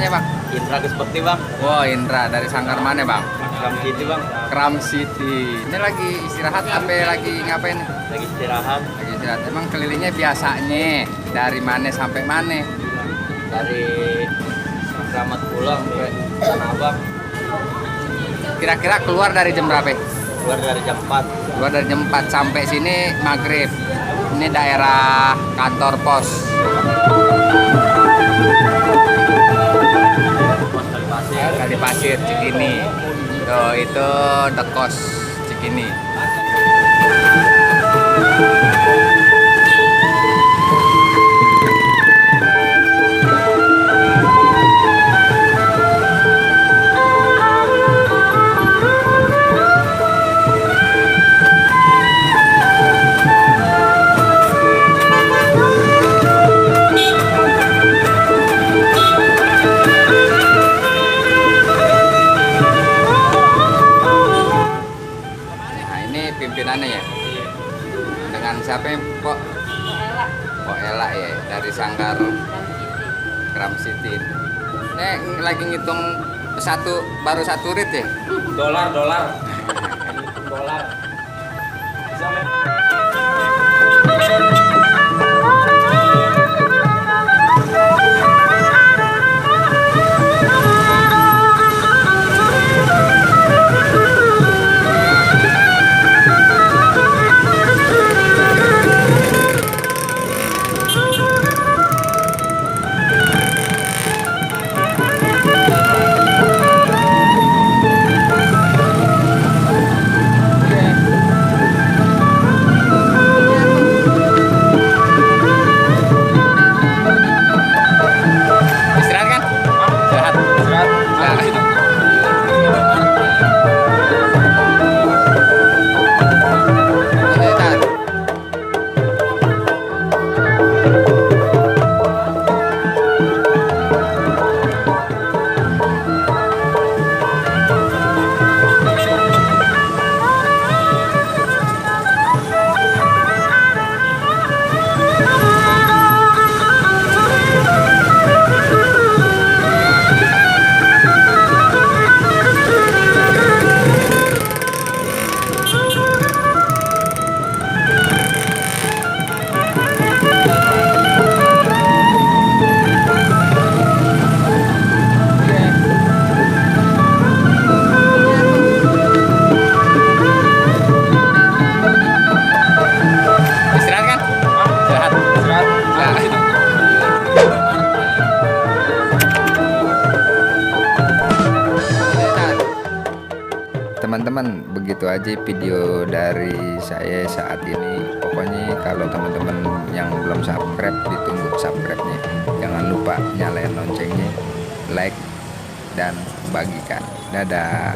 namanya Bang? Indra Gespekti Bang. Wow, Indra dari sanggar mana Bang? Kram City Bang. Kram City. Ini lagi istirahat apa lagi ngapain? Lagi istirahat. Lagi istirahat. Emang kelilingnya biasanya dari mana sampai mana? Dari Kramat pulang ke Tanah Abang. Kira-kira keluar dari jam berapa? Keluar dari jam 4. Keluar dari jam 4 sampai sini maghrib. Ini daerah kantor pos. Kali Pasir Cikini. Tuh itu The Kos Cikini. Pimpinannya ya dengan siapa Pok Ela ya dari sanggar Kram City. Ini lagi ngitung baru satu rit ya Dolar. Teman-teman, begitu aja video dari saya saat ini. Pokoknya kalau teman-teman yang belum subscribe, ditunggu subscribe-nya. Jangan lupa nyalain loncengnya, like dan bagikan. Dadah.